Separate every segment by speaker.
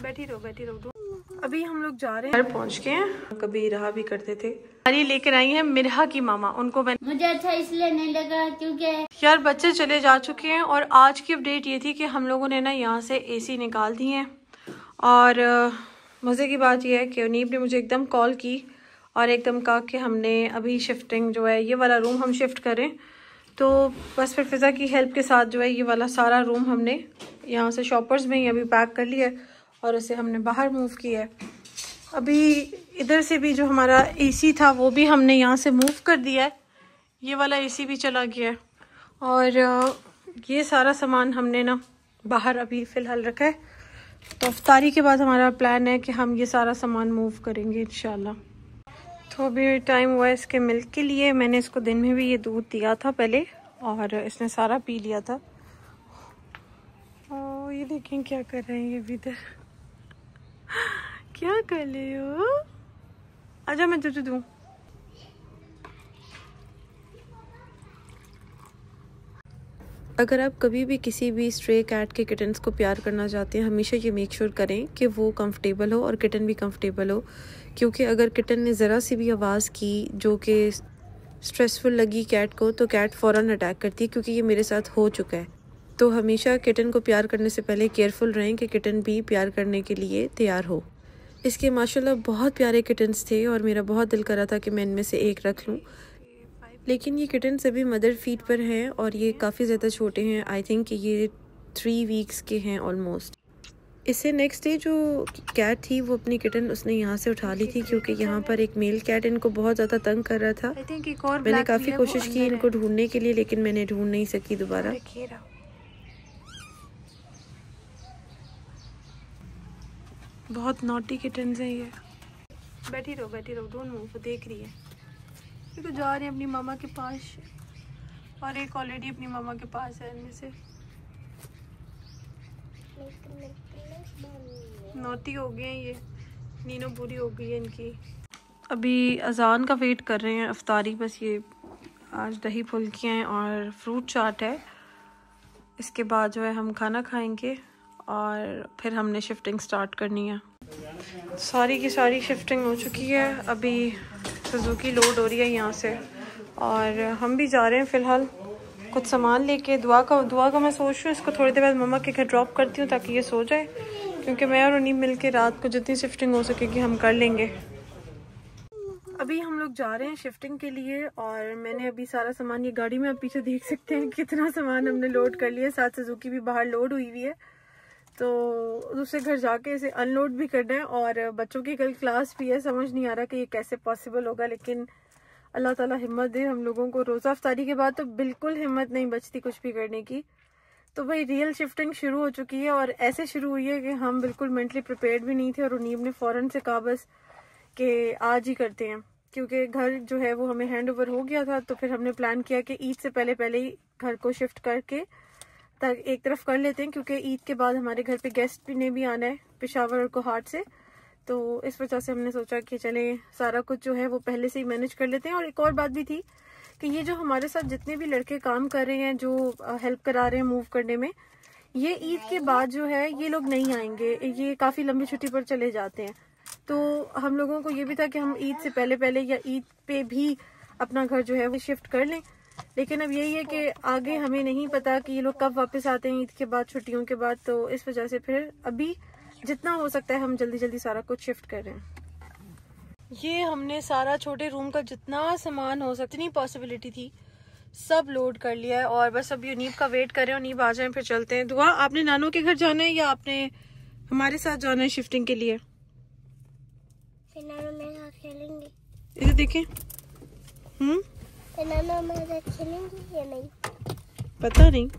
Speaker 1: बैठी रहो। अभी हम लोग जा रहे हैं, घर पहुंच गए हैं। कभी रहा भी करते थे। अरे लेकर आई है मिरहा की मामा, उनको
Speaker 2: मुझे अच्छा इसलिए नहीं लगा क्योंकि
Speaker 1: यार बच्चे चले जा चुके हैं। और आज की अपडेट ये थी कि हम लोगों ने ना यहाँ से एसी निकाल दिए हैं। और मज़े की बात यह है कि उनीब ने मुझे एकदम कॉल की और एकदम कहा कि हमने अभी शिफ्टिंग जो है ये वाला रूम हम शिफ्ट करें। तो बस फिर फ़िज़ा की हेल्प के साथ जो है ये वाला सारा रूम हमने यहाँ से शॉपर्स में ही अभी पैक कर लिया है और उसे हमने बाहर मूव किया है। अभी इधर से भी जो हमारा एसी था वो भी हमने यहाँ से मूव कर दिया है। ये वाला एसी भी चला गया है और ये सारा सामान हमने ना बाहर अभी फ़िलहाल रखा है। तो इफ्तारी के बाद हमारा प्लान है कि हम ये सारा सामान मूव करेंगे इंशाल्लाह। तो अभी टाइम हुआ है इसके मिल्क के लिए। मैंने इसको दिन में भी ये दूध दिया था पहले और इसने सारा पी लिया था। ओ ये देखें क्या कर रहे हैं ये भी इधर। क्या कर रहे हो? आजा मैं तुझे दूँ। अगर आप कभी भी किसी भी स्ट्रे कैट के किटन्स को प्यार करना चाहते हैं, हमेशा ये मेक श्योर करें कि वो कंफर्टेबल हो और किटन भी कंफर्टेबल हो। क्योंकि अगर किटन ने ज़रा सी भी आवाज़ की जो कि स्ट्रेसफुल लगी कैट को, तो कैट फ़ौरन अटैक करती है, क्योंकि ये मेरे साथ हो चुका है। तो हमेशा किटन को प्यार करने से पहले केयरफुल रहें कि किटन भी प्यार करने के लिए तैयार हो। इसके माशाल्लाह बहुत प्यारे किटन्स थे और मेरा बहुत दिल कर रहा था कि मैं इनमें से एक रख लूँ, लेकिन ये किटन्स अभी मदर फीड पर हैं और ये काफ़ी ज़्यादा छोटे हैं। आई थिंक ये 3 वीक्स के हैं ऑलमोस्ट। इससे नेक्स्ट डे जो कैट थी वो अपनी किटन उसने यहाँ से उठा ली थी, क्योंकि यहाँ पर एक मेल कैट इनको बहुत ज़्यादा तंग कर रहा था। मैंने काफ़ी कोशिश की इनको ढूंढने के लिए, लेकिन मैंने ढूंढ नहीं सकी दोबारा। बहुत नॉटी किटन्स हैं ये। बैठी रहो डोंट मूव। देख रही है, तो जा रहे हैं अपनी मामा के पास और एक ऑलरेडी अपनी मामा के पास है। इनमें से नौती हो गए हैं ये, नीनो पूरी हो गई है इनकी। अभी अजान का वेट कर रहे हैं इफ्तारी। बस ये आज दही फुल्कियाँ हैं और फ्रूट चाट है। इसके बाद जो है हम खाना खाएंगे और फिर हमने शिफ्टिंग स्टार्ट करनी है। सारी की सारी शिफ्टिंग हो चुकी है। अभी सुजुकी लोड हो रही है यहाँ से और हम भी जा रहे हैं फ़िलहाल कुछ सामान लेके। दुआ का मैं सोच रही हूँ इसको थोड़ी देर बाद मम्मा के घर ड्रॉप करती हूँ ताकि ये सो जाए, क्योंकि मैं और उन्हीं मिल के रात को जितनी शिफ्टिंग हो सकेगी हम कर लेंगे। अभी हम लोग जा रहे हैं शिफ्टिंग के लिए और मैंने अभी सारा सामान, ये गाड़ी में आप पीछे देख सकते हैं कितना सामान हमने लोड कर लिया। साथ सुजुकी भी बाहर लोड हुई हुई है, तो दूसरे घर जाके इसे अनलोड भी करना है। और बच्चों की कल क्लास भी है। समझ नहीं आ रहा कि ये कैसे पॉसिबल होगा, लेकिन अल्लाह ताला हिम्मत दे हम लोगों को। रोज़ा इफ्तारी के बाद तो बिल्कुल हिम्मत नहीं बचती कुछ भी करने की। तो भाई रियल शिफ्टिंग शुरू हो चुकी है और ऐसे शुरू हुई है कि हम बिल्कुल मेंटली प्रिपेयर्ड भी नहीं थे। और उनीब ने फ़ौरन से कहा बस कि आज ही करते हैं, क्योंकि घर जो है वो हमें हैंड ओवर हो गया था। तो फिर हमने प्लान किया कि ईद से पहले ही घर को शिफ्ट करके तक एक तरफ कर लेते हैं, क्योंकि ईद के बाद हमारे घर पे गेस्ट भी ने भी आना है पेशावर और कोहाट से। तो इस वजह से हमने सोचा कि चले सारा कुछ जो है वो पहले से ही मैनेज कर लेते हैं। और एक और बात भी थी कि ये जो हमारे साथ जितने भी लड़के काम कर रहे हैं, जो हेल्प करा रहे हैं मूव करने में, ये ईद के बाद जो है ये लोग नहीं आएंगे। ये काफ़ी लंबी छुट्टी पर चले जाते हैं। तो हम लोगों को ये भी था कि हम ईद से पहले या ईद पे भी अपना घर जो है वो शिफ्ट कर लें। लेकिन अब यही है कि आगे हमें नहीं पता कि ये लोग कब वापस आते हैं ईद के बाद, छुट्टियों के बाद। तो इस वजह से फिर अभी जितना हो सकता है हम जल्दी सारा कुछ शिफ्ट कर रहे हैं। ये हमने सारा छोटे रूम का जितना सामान हो सकता, इतनी पॉसिबिलिटी थी, सब लोड कर लिया है। और बस अभी उनीब का वेट कर रहे हैं, उनीब आ जाए फिर चलते हैं। दुआ, आपने नानू के घर जाना है या आपने हमारे साथ जाना है शिफ्टिंग के लिए?
Speaker 2: फिर नानू मेरे साथ खेलेंगे।
Speaker 1: इधर देखें।
Speaker 2: फिर नानू हमारे साथ खेलेंगे या नहीं
Speaker 1: पता नहीं।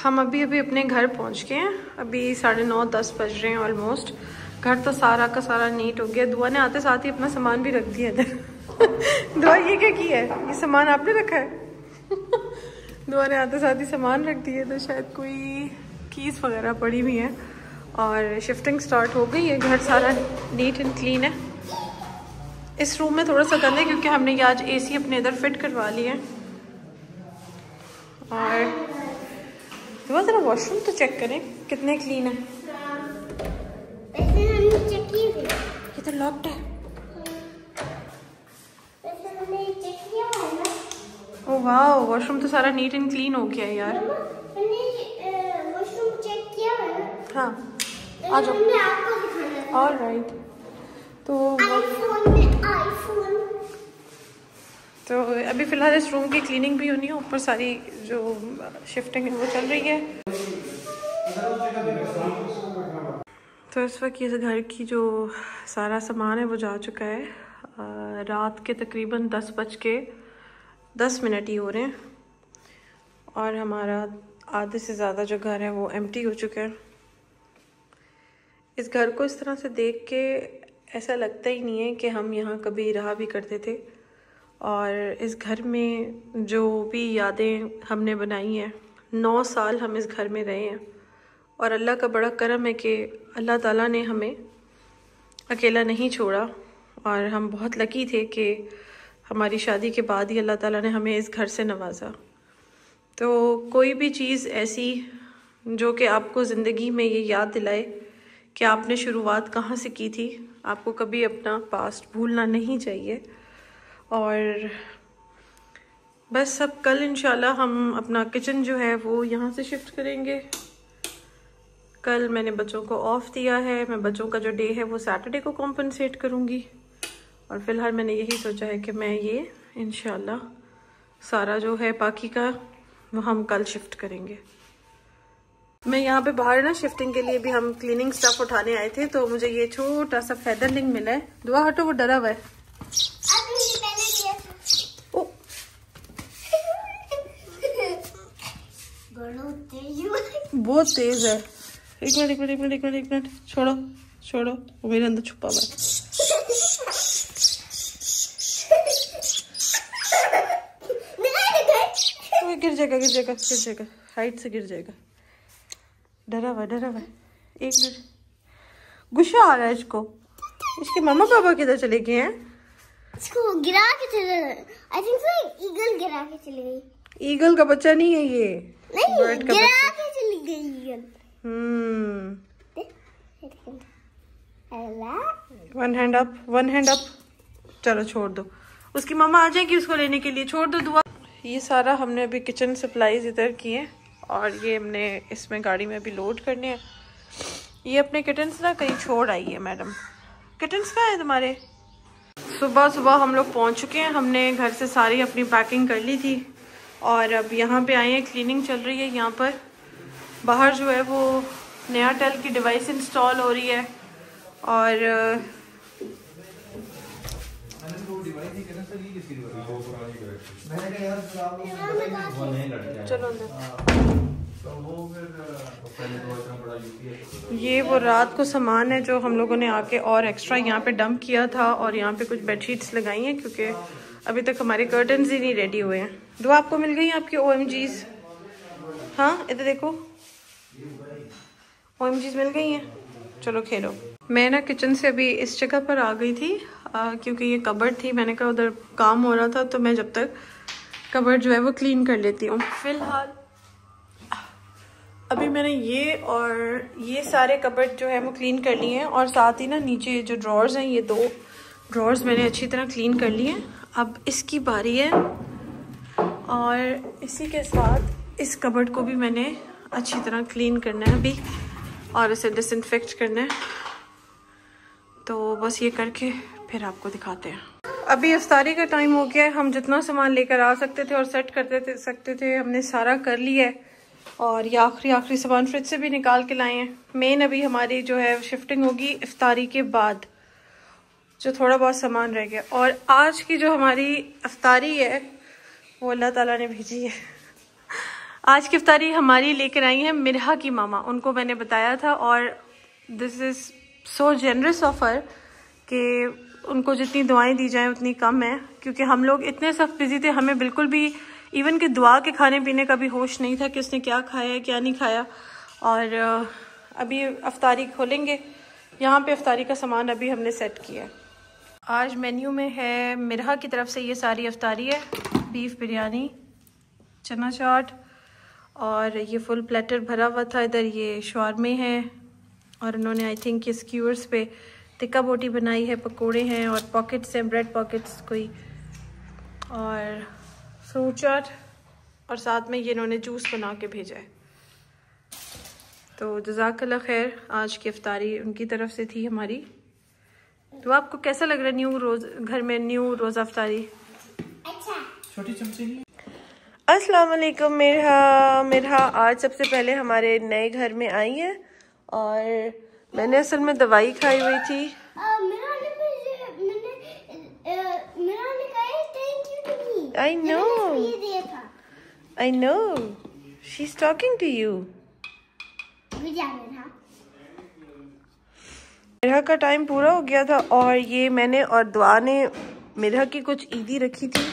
Speaker 1: हम अभी अपने घर पहुंच गए हैं। अभी 9:30-10 बज रहे हैं ऑलमोस्ट। घर तो सारा का सारा नीट हो गया। दुआ ने आते साथ ही अपना सामान भी रख दिया इधर। दुआ ये क्या किया है? ये सामान आपने रखा है? दुआ ने आते साथ ही सामान रख दिया, तो शायद कोई कीज वगैरह पड़ी हुई है। और शिफ्टिंग स्टार्ट हो गई है। घर सारा नीट एंड क्लीन है। इस रूम में थोड़ा सा गंदा है क्योंकि हमने ये आज एसी अपने इधर फिट करवा लिया है। और ज़रा वॉशरूम तो चेक करें कितने क्लीन है।
Speaker 2: वैसे हमने चेक किया भी।
Speaker 1: ये तो लॉक्ड है।
Speaker 2: वैसे हमने चेक किया है ना।
Speaker 1: ओह वाह, वॉशरूम तो सारा नीट एंड क्लीन हो गया है यार।
Speaker 2: हमने वॉशरूम चेक किया है ना।
Speaker 1: हाँ, आ जाओ।
Speaker 2: हमने आपको दिखाना है।
Speaker 1: ऑलराइट। तो
Speaker 2: आईफोन
Speaker 1: तो अभी फ़िलहाल इस रूम की क्लीनिंग भी होनी है, ऊपर सारी जो शिफ्टिंग है वो चल रही है। तो इस वक्त इस घर की जो सारा सामान है वो जा चुका है। रात के तकरीबन 10:10 ही हो रहे हैं और हमारा आधे से ज़्यादा जो घर है वो एम्प्टी हो चुका है। इस घर को इस तरह से देख के ऐसा लगता ही नहीं है कि हम यहाँ कभी रहा भी करते थे। और इस घर में जो भी यादें हमने बनाई हैं, 9 साल हम इस घर में रहे हैं और अल्लाह का बड़ा करम है कि अल्लाह ताला ने हमें अकेला नहीं छोड़ा और हम बहुत लकी थे कि हमारी शादी के बाद ही अल्लाह ताला ने हमें इस घर से नवाजा। तो कोई भी चीज़ ऐसी जो कि आपको ज़िंदगी में ये याद दिलाए कि आपने शुरुआत कहाँ से की थी, आपको कभी अपना पास्ट भूलना नहीं चाहिए। और बस अब कल इंशाल्लाह हम अपना किचन जो है वो यहाँ से शिफ्ट करेंगे। कल मैंने बच्चों को ऑफ दिया है, मैं बच्चों का जो डे है वो सैटरडे को कॉम्पनसेट करूँगी। और फ़िलहाल मैंने यही सोचा है कि मैं ये इंशाल्लाह सारा जो है बाकी का वो हम कल शिफ्ट करेंगे। मैं यहाँ पे बाहर ना शिफ्टिंग के लिए भी हम क्लीनिंग स्टफ उठाने आए थे, तो मुझे ये छोटा सा फेदरलिंग मिला है। दुआ हटो, वो डरा हुआ है। बहुत तेज है। एक मिनट छोड़ो, वो मेरे अंदर छुपा हुआ है। वो गिर जाएगा, हाइट से गिर जाएगा। डरा हुआ है। एक मिनट, गुस्सा आ रहा है इसको। इसके मम्मा पापा किधर चले गए हैं?
Speaker 2: इसको गिरा के चले गए। आई थिंक सो ईगल गिरा के चली गई।
Speaker 1: ईगल का बच्चा नहीं है ये,
Speaker 2: नहीं,
Speaker 1: बर्ड का
Speaker 2: गिरा के चली गई ईगल।
Speaker 1: One hand up. चलो छोड़ दो, उसकी मम्मा आ जाएगी उसको लेने के लिए। छोड़ दो दुआ। ये सारा हमने अभी किचन सप्लाईज इधर किए और ये हमने इसमें गाड़ी में अभी लोड करने हैं। ये अपने किटन्स ना कहीं छोड़ आई है मैडम। किटन्स कहाँ है तुम्हारे? सुबह हम लोग पहुँच चुके हैं। हमने घर से सारी अपनी पैकिंग कर ली थी और अब यहाँ पे आए हैं। क्लीनिंग चल रही है यहाँ पर। बाहर जो है वो नया टेल की डिवाइस इंस्टॉल हो रही है और चलो ये वो रात को सामान है जो हम लोगों ने आके और एक्स्ट्रा यहाँ पे डंप किया था और यहाँ पे कुछ बेडशीट्स लगाई हैं क्योंकि अभी तक हमारे कर्टन्स ही नहीं रेडी हुए हैं। दुआ आपको मिल गई आपकी OMGs? हाँ इधर देखो, OMGs मिल गई हैं। चलो खेलो। मैं ना किचन से अभी इस जगह पर आ गई थी क्योंकि ये कबर्ड थी। मैंने कहा उधर काम हो रहा था तो मैं जब तक कबर्ड जो है वो क्लीन कर लेती हूँ। फिलहाल अभी मैंने ये और ये सारे कबर्ड जो है वो क्लीन कर लिए हैं और साथ ही ना नीचे जो ड्रॉर्स हैं, ये 2 ड्रॉर्स मैंने अच्छी तरह क्लीन कर लिए हैं। अब इसकी बारी है और इसी के साथ इस कबर्ड को भी मैंने अच्छी तरह क्लीन करना है अभी और इसे डिसइंफेक्ट करना है। तो बस ये करके फिर आपको दिखाते हैं। अभी इफ्तारी का टाइम हो गया है। हम जितना सामान लेकर आ सकते थे और सेट करते सकते थे हमने सारा कर लिया है और ये आखिरी सामान फ्रिज से भी निकाल के लाए हैं। मेन अभी हमारी जो है शिफ्टिंग होगी इफ्तारी के बाद, जो थोड़ा बहुत सामान रह गया। और आज की जो हमारी इफ्तारी है वो अल्लाह ताला ने भेजी है। आज की इफ्तारी हमारी लेकर आई है मिरहा की मामा। उनको मैंने बताया था और this is so generous of her कि उनको जितनी दुआएं दी जाएं उतनी कम है, क्योंकि हम लोग इतने सख्त बिजी थे, हमें बिल्कुल भी इवन कि दुआ के खाने पीने का भी होश नहीं था कि उसने क्या खाया है क्या नहीं खाया। और अभी इफ्तारी खोलेंगे। यहाँ पे इफ्तारी का सामान अभी हमने सेट किया है। आज मेन्यू में है मिरहा की तरफ से ये सारी इफ्तारी है, बीफ बिरयानी, चना चाट और ये फुल प्लेटर भरा हुआ था। इधर ये शवारमे हैं और उन्होंने आई थिंक ये स्क्यूअर्स पे टिक्का बोटी बनाई है, पकोड़े हैं और पॉकेट्स हैं, ब्रेड पॉकेट्स कोई, और फ्रूट चाट, और साथ में ये इन्होंने जूस बना के भेजा है। तो जज़ाकल्लाह खैर, आज की इफ्तारी उनकी तरफ से थी हमारी। तो आपको कैसा लग रहा है न्यू रोज घर में न्यू रोज़ा इफ्तारी?
Speaker 2: अच्छा।
Speaker 1: छोटी चमची। अस्सलाम वालेकुम। मेरा आज सबसे पहले हमारे नए घर में आई है और मैंने असल में दवाई खाई हुई थी। I know. She's talking to you. मेरा का टाइम पूरा हो गया था और ये मैंने और दुआ ने मेरा की कुछ ईदी रखी थी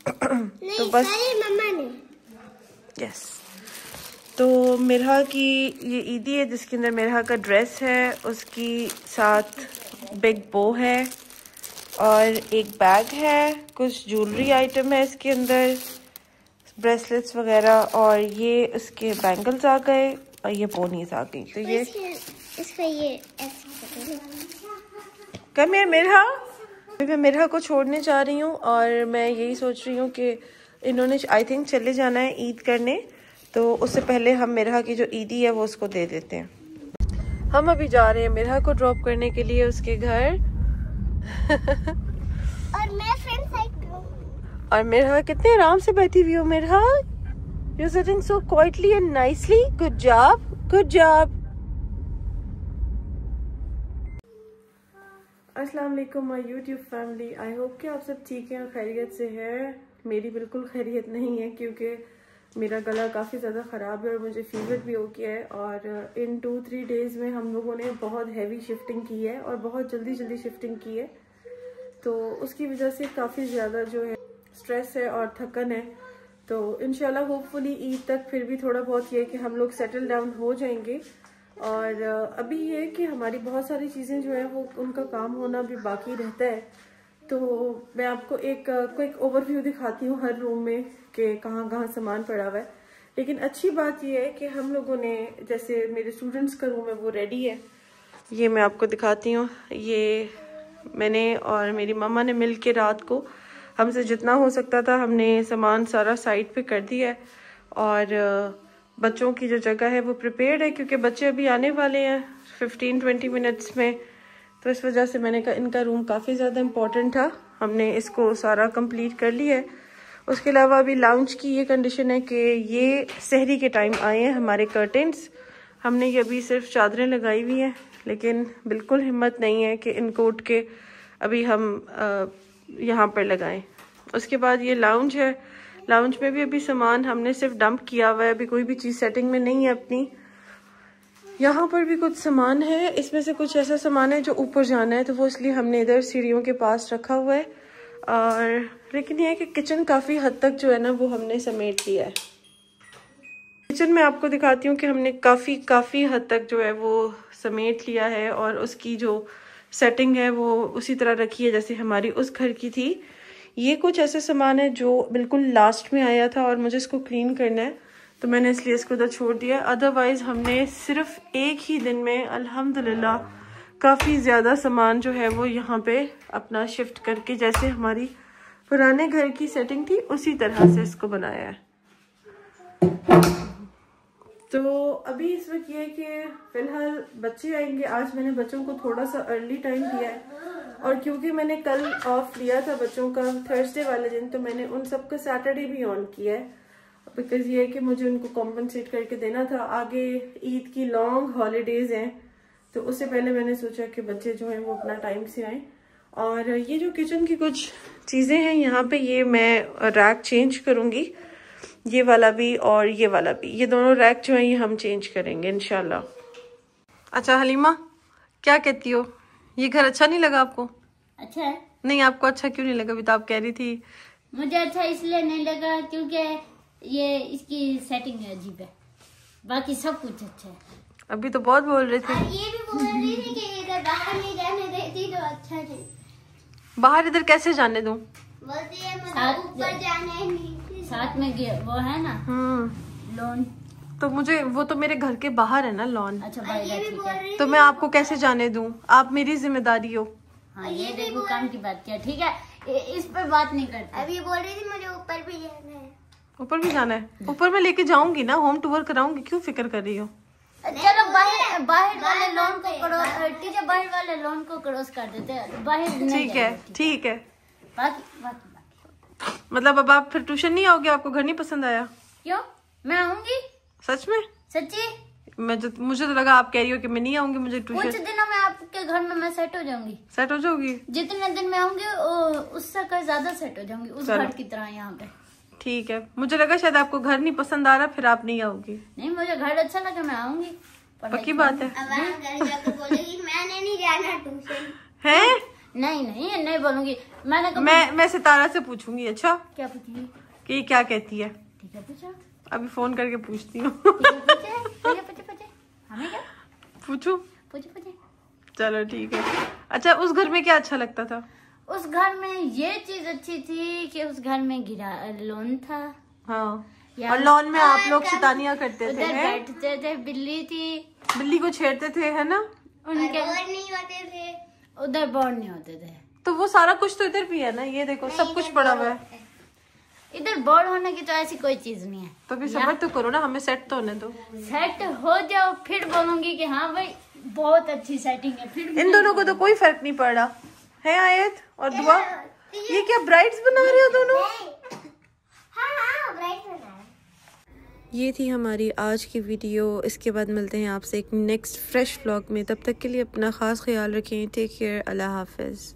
Speaker 1: तो बस मम्मा ने यस तो मेरा की ये ईदी है जिसके अंदर मेरा का ड्रेस है, उसकी साथ बिग बो है और एक बैग है, कुछ ज्वेलरी आइटम है इसके अंदर, ब्रेसलेट्स वगैरह, और ये उसके बैंगल्स आ गए और ये पोनीज आ गई। तो ये
Speaker 2: इसका ये
Speaker 1: कम है मैं मेरा को छोड़ने जा रही हूँ और मैं यही सोच रही हूँ कि इन्होंने आई थिंक चले जाना है ईद करने, तो उससे पहले हम मेरा की जो ईदी है वो उसको दे देते हैं। हम अभी जा रहे हैं मेरा को ड्रॉप करने के लिए उसके घर
Speaker 2: और मैं फ्रेंड साइड पे हूँ
Speaker 1: और मेरा कितने आराम से बैठी हुई हो। मेरा you sitting so quietly and nicely. Good job. अस्सलाम वालेकुम my YouTube family. I hope कि आप सब ठीक हैं, खैरियत से हैं। मेरी बिल्कुल खैरियत नहीं है क्योंकि मेरा गला काफ़ी ज़्यादा ख़राब है और मुझे फीवर भी हो गया है और इन 2-3 डेज़ में हम लोगों ने बहुत हैवी शिफ्टिंग की है और बहुत जल्दी शिफ्टिंग की है, तो उसकी वजह से काफ़ी ज़्यादा जो है स्ट्रेस है और थकन है। तो इंशाल्लाह होपफुली ईद तक फिर भी थोड़ा बहुत ये कि हम लोग सेटल डाउन हो जाएंगे। और अभी ये कि हमारी बहुत सारी चीज़ें जो है वो उनका काम होना भी बाकी रहता है। तो मैं आपको एक क्विक ओवरव्यू दिखाती हूँ हर रूम में कि कहाँ कहाँ सामान पड़ा हुआ है। लेकिन अच्छी बात ये है कि हम लोगों ने, जैसे मेरे स्टूडेंट्स का रूम है वो रेडी है, ये मैं आपको दिखाती हूँ। ये मैंने और मेरी मम्मा ने मिल के रात को हमसे जितना हो सकता था हमने सामान सारा साइड पे कर दिया है और बच्चों की जो जगह है वो प्रिपेयर्ड है क्योंकि बच्चे अभी आने वाले हैं 15-20 मिनट्स में, तो इस वजह से मैंने कहा इनका रूम काफ़ी ज़्यादा इम्पोर्टेंट था, हमने इसको सारा कंप्लीट कर लिया है। उसके अलावा अभी लाउंज की ये कंडीशन है कि ये सहरी के टाइम आए हैं हमारे कर्टेन्स, हमने ये अभी सिर्फ चादरें लगाई हुई हैं, लेकिन बिल्कुल हिम्मत नहीं है कि इनको उठ के अभी हम यहाँ पर लगाएं। उसके बाद ये लाउंज है, लाउंज में भी अभी सामान हमने सिर्फ डंप किया हुआ है, अभी कोई भी चीज़ सेटिंग में नहीं है अपनी। यहाँ पर भी कुछ सामान है, इसमें से कुछ ऐसा सामान है जो ऊपर जाना है, तो वो इसलिए हमने इधर सीढ़ियों के पास रखा हुआ है। और लेकिन ये है कि किचन काफ़ी हद तक जो है ना वो हमने समेट लिया है। किचन में आपको दिखाती हूँ कि हमने काफ़ी हद तक जो है वो समेट लिया है और उसकी जो सेटिंग है वो उसी तरह रखी है जैसे हमारी उस घर की थी। ये कुछ ऐसे सामान है जो बिल्कुल लास्ट में आया था और मुझे इसको क्लीन करना है, तो मैंने इसलिए इसको उधर छोड़ दिया। अदरवाइज हमने सिर्फ एक ही दिन में अल्हम्दुलिल्लाह काफ़ी ज़्यादा सामान जो है वो यहाँ पे अपना शिफ्ट करके जैसे हमारी पुराने घर की सेटिंग थी उसी तरह से इसको बनाया है। तो अभी इस वक्त ये है कि फिलहाल बच्चे आएंगे, आज मैंने बच्चों को थोड़ा सा अर्ली टाइम दिया है और क्योंकि मैंने कल ऑफ लिया था बच्चों का थर्सडे वाले दिन, तो मैंने उन सबका सैटरडे भी ऑन किया है बिकॉज ये है कि मुझे उनको कॉम्पनसेट करके देना था। आगे ईद की लॉन्ग हॉलीडेज हैं, तो उससे पहले मैंने सोचा कि बच्चे जो हैं वो अपना टाइम से आएँ। और ये जो किचन की कुछ चीज़ें हैं यहाँ पे, ये मैं रैक चेंज करूँगी, ये वाला भी और ये वाला भी, ये दोनों रैक जो है ये हम चेंज करेंगे इंशाल्लाह। अच्छा हलीमा क्या कहती हो, ये घर अच्छा नहीं लगा आपको?
Speaker 2: अच्छा है।
Speaker 1: नहीं आपको अच्छा क्यों नहीं लगा? अभी तो आप कह रही थी।
Speaker 2: मुझे अच्छा इसलिए नहीं लगा क्योंकि ये इसकी सेटिंग अजीब है, बाकी सब कुछ अच्छा है।
Speaker 1: अभी तो बहुत बोल रहे थे।
Speaker 2: ये भी बोल रही थी कि इधर बाहर नहीं जाने देती तो अच्छा नहीं।
Speaker 1: बाहर इधर कैसे जाने दूं?
Speaker 2: बोलती है मतलब ऊपर जाने नहीं, साथ में वो है ना लोन,
Speaker 1: तो मुझे वो तो मेरे घर के बाहर है ना लॉन।
Speaker 2: अच्छा भाई ठीक है।
Speaker 1: तो मैं आपको कैसे जाने दूं? आप मेरी जिम्मेदारी हो।
Speaker 2: हाँ ये देखो काम की बात किया, ठीक है इस पे बात नहीं करते।
Speaker 3: अभी बोल रही थी मुझे ऊपर भी जाना है।
Speaker 1: ऊपर भी जाना है? ऊपर मैं लेके जाऊंगी ना, होम टूर कराऊंगी, क्यों फिक्र कर रही हो?
Speaker 2: चलो बाहर वाले लोन को क्रॉस, ठीक है बाहर वाले लोन को क्रॉस कर देते हैं, बाहर नहीं
Speaker 1: ठीक है
Speaker 2: जाएंगे,
Speaker 1: ठीक है।
Speaker 2: बाकी
Speaker 1: मतलब अब आप फिर ट्यूशन नहीं आओगे? आपको घर नहीं पसंद आया?
Speaker 2: क्यों मैं आऊंगी,
Speaker 1: सच में?
Speaker 2: सच्ची।
Speaker 1: मुझे तो लगा आप कह रही हो कि मैं नहीं आऊंगी, मुझे
Speaker 2: कुछ
Speaker 1: ट्यूशन।
Speaker 2: दिनों में आपके घर में मैं सेट हो जाऊंगी।
Speaker 1: सेट हो जाओगी?
Speaker 2: जितने दिन में आऊंगी उससे कहीं ज्यादा सेट हो जाऊंगी, उस घर की तरह यहाँ पे।
Speaker 1: ठीक है, मुझे लगा शायद आपको घर नहीं पसंद आ रहा, फिर आप नहीं आओगी।
Speaker 2: नहीं मुझे घर अच्छा लगा, मैं आऊंगी।
Speaker 1: पक्की बात है?
Speaker 3: अब घर जाकर बोलेगी मैंने नहीं जाना ट्यूशन
Speaker 1: है?
Speaker 2: नहीं बोलूंगी।
Speaker 1: मैं सितारा से पूछूंगी। अच्छा
Speaker 2: क्या पूछेगी?
Speaker 1: कि ये क्या कहती है?
Speaker 2: ठीक है पूछो।
Speaker 3: अभी
Speaker 1: फोन करके पूछती हूँ।
Speaker 2: हमें क्या
Speaker 1: पूछू?
Speaker 2: पूछे।
Speaker 1: चलो ठीक है। अच्छा उस घर में क्या अच्छा लगता था?
Speaker 2: उस घर में ये चीज अच्छी थी कि उस घर में लॉन था।
Speaker 1: हाँ और लॉन में आप लोग शैतानियां करते थे,
Speaker 2: उधर बैठते थे, बिल्ली थी,
Speaker 1: बिल्ली को छेड़ते थे, है ना?
Speaker 2: उनके
Speaker 3: बोर नहीं होते थे,
Speaker 2: उधर बोर नहीं होते थे।
Speaker 1: तो वो सारा कुछ तो इधर भी है ना, ये देखो सब कुछ पड़ा हुआ है।
Speaker 2: इधर बोर होने की तो ऐसी कोई चीज नहीं है।
Speaker 1: तो भी सबर तो करो ना, हमें सेट तो होने दो।
Speaker 2: सेट हो जाओ फिर बोलूंगी कि हाँ भाई बहुत अच्छी सेटिंग है। फिर
Speaker 1: इन दोनों को तो कोई फर्क नहीं पड़ रहा है। आयत और दुआ, ये क्या ब्राइड्स बना रहे हो दोनों?
Speaker 3: हाँ ब्राइट बना रहा है।
Speaker 1: ये थी हमारी आज की वीडियो। इसके बाद मिलते हैं आपसे एक नेक्स्ट फ्रेश व्लॉग में। तब तक के लिए अपना ख़ास ख्याल रखें। Take care. अल्लाह हाफिज़।